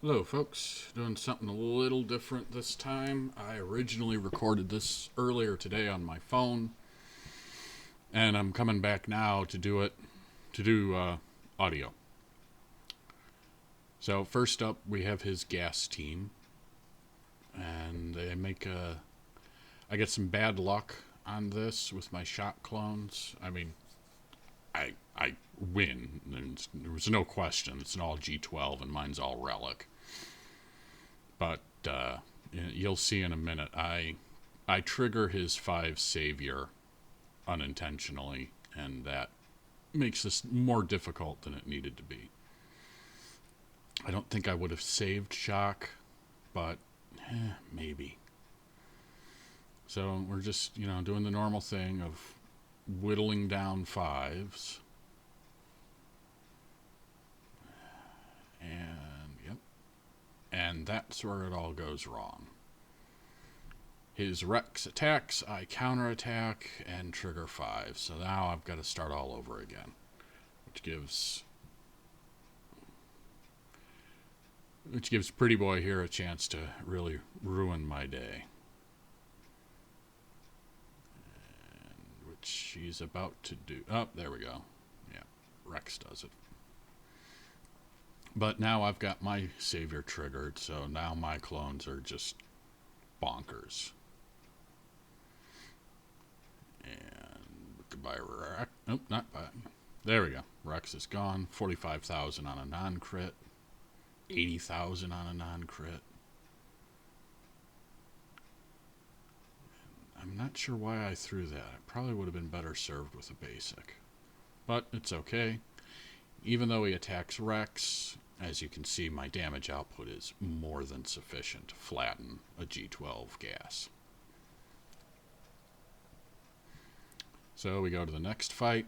Hello, folks. Doing something a little different this time. I originally recorded this earlier today on my phone, and I'm coming back now to do audio. So first up, we have his gas team, and they make a. I get some bad luck on this with my shot clones. I mean, I win. There's no question. It's an all G12, and mine's all relic. But you'll see in a minute. I trigger his 5 savior unintentionally, and that makes this more difficult than it needed to be. I don't think I would have saved shock, but maybe. So we're just doing the normal thing of whittling down 5s, and yep, and that's where it all goes wrong. His Rex attacks, I counterattack and trigger 5. So now I've got to start all over again, which gives Pretty Boy here a chance to really ruin my day. And which she's about to do. Oh, there we go. Yeah, Rex does it. But now I've got my savior triggered, so now my clones are just bonkers. And goodbye, Rex. Nope, not bye. There we go. Rex is gone. 45,000 on a non-crit. 80,000 on a non-crit. I'm not sure why I threw that. It probably would have been better served with a basic. But it's okay. Even though he attacks Rex, as you can see, my damage output is more than sufficient to flatten a G12 gas. So we go to the next fight.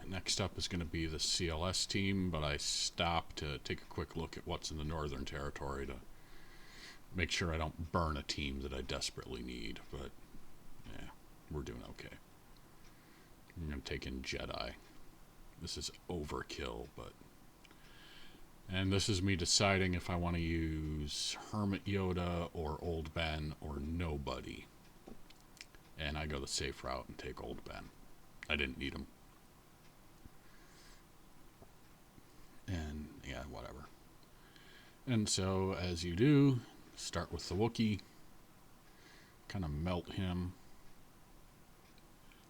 Next up is going to be the CLS team, but I stopped to take a quick look at what's in the Northern Territory to make sure I don't burn a team that I desperately need. But yeah, we're doing okay. I'm going to take in Jedi. This is overkill, but... And this is me deciding if I want to use Hermit Yoda or Old Ben or nobody. And I go the safe route and take Old Ben. I didn't need him. And yeah, whatever. And so, as you do, start with the Wookiee. Kind of melt him.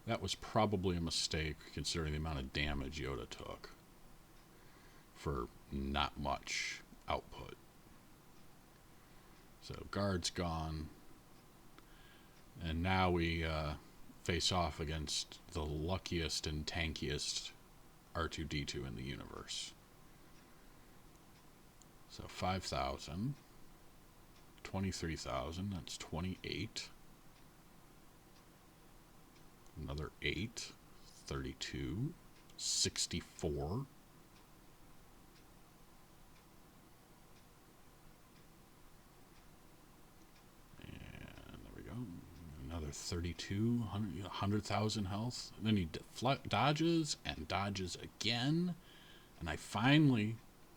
That was probably a mistake, considering the amount of damage Yoda took for not much output. So guard's gone. And now we face off against the luckiest and tankiest R2-D2 in the universe. So 5,000, 23,000, that's 28. Another 8, 32, 64. And there we go. Another 32, 100,000 health. And then he dodges and dodges again. And I finally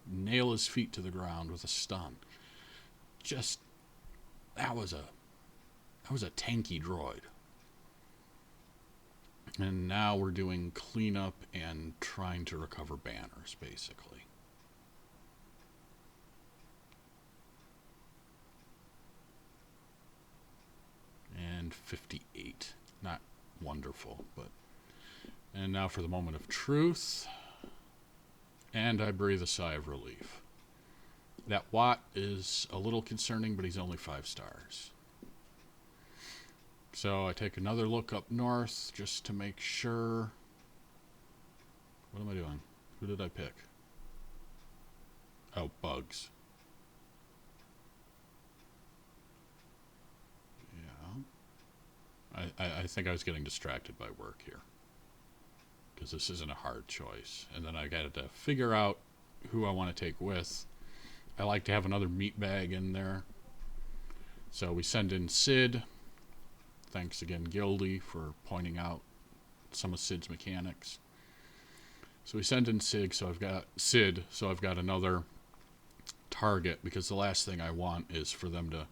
nail his feet to the ground with a stun. Just, that was a tanky droid. And now we're doing cleanup and trying to recover banners, basically. And 58. Not wonderful, but... And now for the moment of truth. And I breathe a sigh of relief. That Watt is a little concerning, but he's only 5 stars. So I take another look up north just to make sure. What am I doing? Who did I pick? Oh, bugs. Yeah. I think I was getting distracted by work here, because this isn't a hard choice. And then I got to figure out who I want to take with. I like to have another meat bag in there. So we send in Sid. Thanks again, Gildy, for pointing out some of Sid's mechanics. So we send in Sid, so I've got another target, because the last thing I want is for them to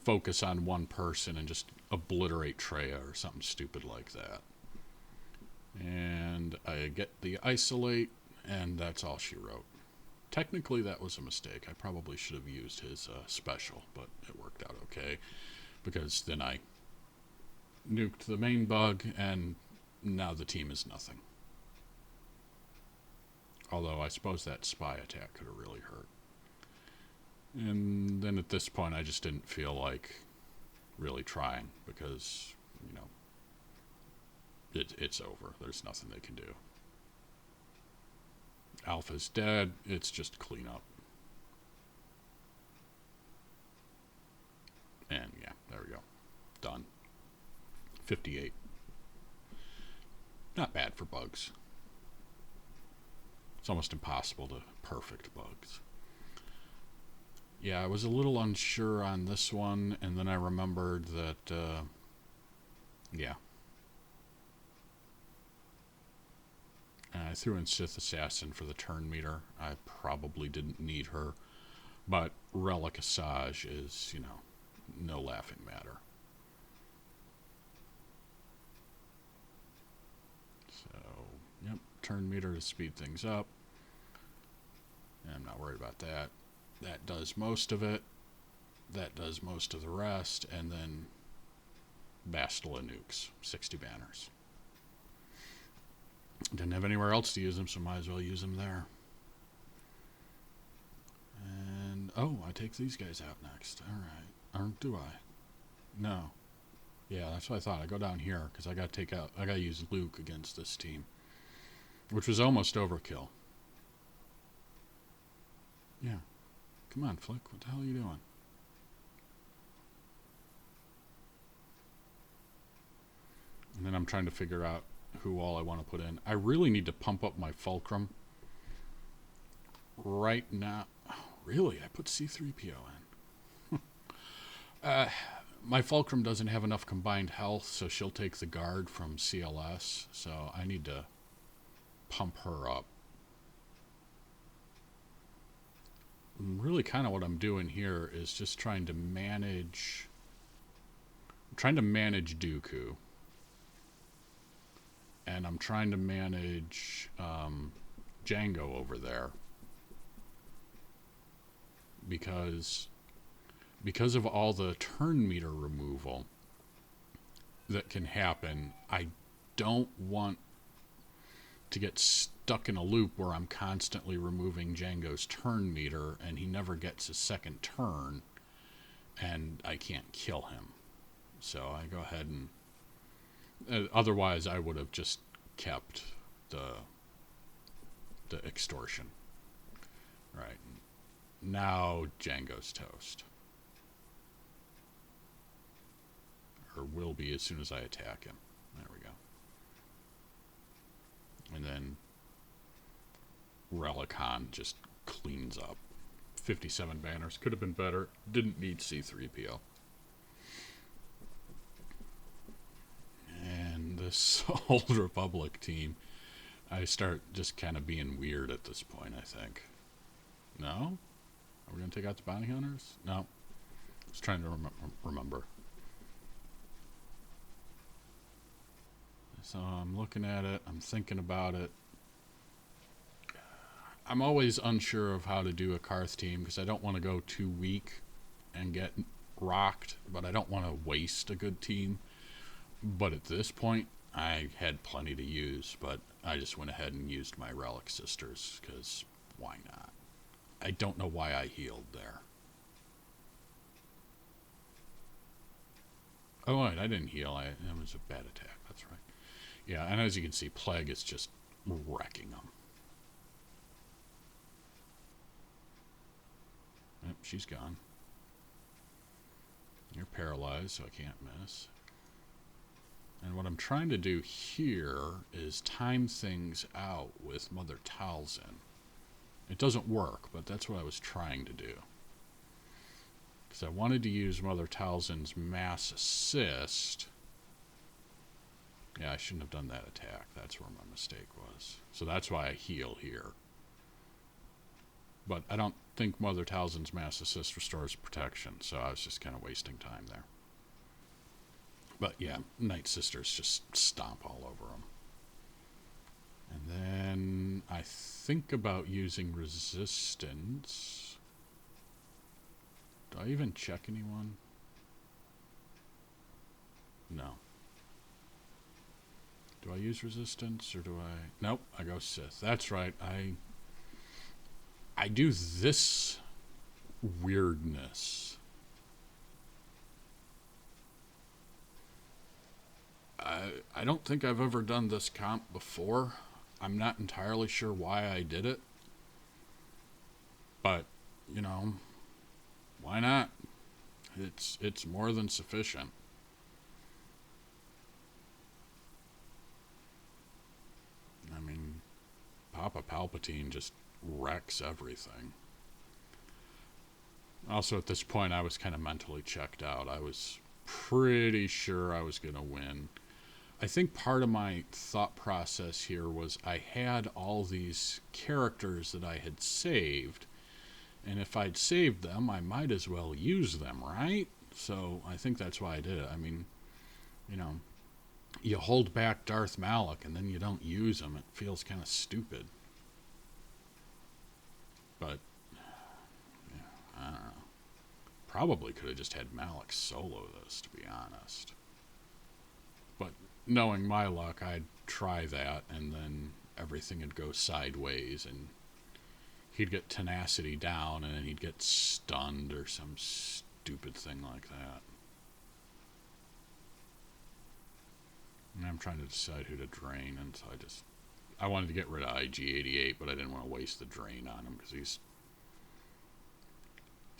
focus on one person and just obliterate Treya or something stupid like that. And I get the isolate, and that's all she wrote. Technically, that was a mistake. I probably should have used his special, but it worked out okay, because then I nuked the main bug, and now the team is nothing. Although I suppose that spy attack could have really hurt. And then at this point, I just didn't feel like really trying, because, you know, it's over. There's nothing they can do. Alpha's dead. It's just cleanup. And yeah, there we go. Done. 58. Not bad for bugs. It's almost impossible to perfect bugs. Yeah, I was a little unsure on this one, and then I remembered that, yeah. And I threw in Sith Assassin for the turn meter. I probably didn't need her, but Relic Assage is, you know, no laughing matter. So, yep, turn meter to speed things up. And I'm not worried about that. That does most of it. That does most of the rest. And then Bastila nukes. 60 banners. Didn't have anywhere else to use them, so might as well use them there. And, oh, I take these guys out next. Alright. Or do I? No. Yeah, that's what I thought. I go down here, because I gotta use Luke against this team. Which was almost overkill. Yeah. Come on, Flick. What the hell are you doing? And then I'm trying to figure out who all I want to put in. I really need to pump up my Fulcrum. Right now. Oh, really? I put C-3PO in. My Fulcrum doesn't have enough combined health, so she'll take the guard from CLS. So I need to pump her up. Really kind of what I'm doing here is just trying to manage Dooku, and I'm trying to manage Django over there, because of all the turn meter removal that can happen. I don't want to get stuck in a loop where I'm constantly removing Django's turn meter and he never gets a second turn and I can't kill him. So I go ahead and otherwise I would have just kept the extortion. Right. Now Django's toast. Or will be as soon as I attack him. There we go. And then Relicon just cleans up. 57 banners. Could have been better. Didn't need C-3PO. And this Old Republic team, I start just kind of being weird at this point, I think. No? Are we going to take out the bounty hunters? No. I was trying to remember. So I'm looking at it. I'm thinking about it. I'm always unsure of how to do a Karth team because I don't want to go too weak and get rocked, but I don't want to waste a good team. But at this point, I had plenty to use, but I just went ahead and used my Relic Sisters because why not? I don't know why I healed there. Oh, wait, I didn't heal. It was a bad attack. That's right. Yeah, and as you can see, Plague is just wrecking them. Yep, she's gone. You're paralyzed, so I can't miss. And what I'm trying to do here is time things out with Mother Talzin. It doesn't work, but that's what I was trying to do. Because I wanted to use Mother Talzin's mass assist. Yeah, I shouldn't have done that attack. That's where my mistake was. So that's why I heal here. But I don't think Mother Talzin's Mass Assist restores protection, so I was just kind of wasting time there. But yeah, Night Sisters just stomp all over them. And then I think about using Resistance. Do I even check anyone? No. Do I use Resistance or do I... Nope, I go Sith. That's right. I do this weirdness. I don't think I've ever done this comp before. I'm not entirely sure why I did it. But, you know, why not? It's more than sufficient. I mean, Papa Palpatine just wrecks everything. Also, at this point, I was kind of mentally checked out. I was pretty sure I was going to win. I think part of my thought process here was I had all these characters that I had saved, and if I'd saved them, I might as well use them, right? So I think that's why I did it. I mean, you know, you hold back Darth Malak and then you don't use him. It feels kind of stupid. But, yeah, I don't know. Probably could have just had Malak solo this, to be honest. But knowing my luck, I'd try that, and then everything would go sideways, and he'd get tenacity down, and then he'd get stunned or some stupid thing like that. And I'm trying to decide who to drain, and so I wanted to get rid of IG-88, but I didn't want to waste the drain on him, because he's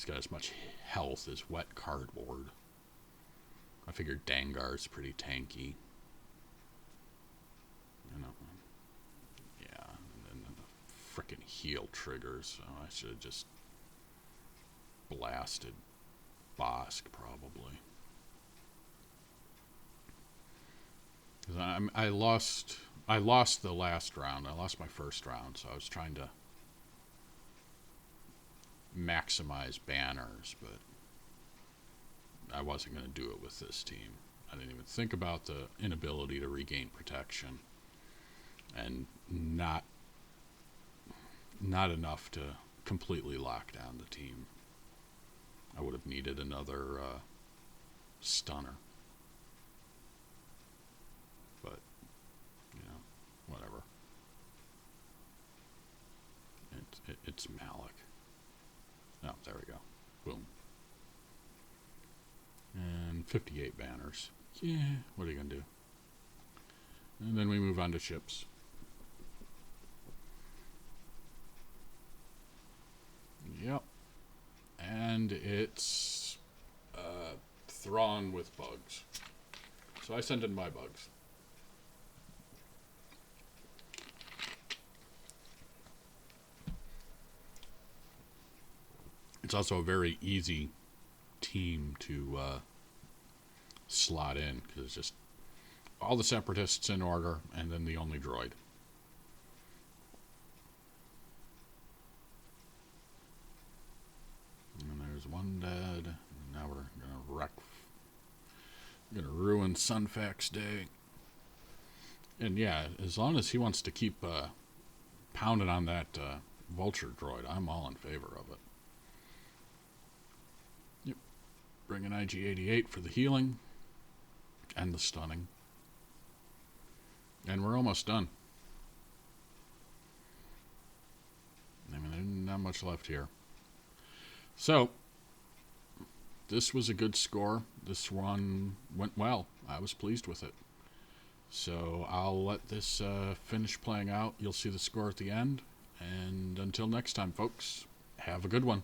got as much health as wet cardboard. I figured Dangar's pretty tanky. You know, yeah, and then the frickin' heal triggers, so I should have just blasted Bosk, probably. I lost the last round. I lost my first round, so I was trying to maximize banners, but I wasn't going to do it with this team. I didn't even think about the inability to regain protection, and not enough to completely lock down the team. I would have needed another stunner. But, you know, whatever. It's Malak. Oh, there we go. Boom. And 58 banners. Yeah, what are you going to do? And then we move on to ships. Yep. And it's Thrawn with bugs. So I send in my bugs. It's also a very easy team to slot in, because it's just all the separatists in order and then the only droid. And there's one dead. Now we're gonna ruin Sunfax Day. And yeah, as long as he wants to keep pounding on that vulture droid, I'm all in favor of it. Yep. Bring an IG-88 for the healing and the stunning. And we're almost done. I mean, there's not much left here. So, this was a good score. This one went well. I was pleased with it. So, I'll let this finish playing out. You'll see the score at the end. And until next time, folks, have a good one.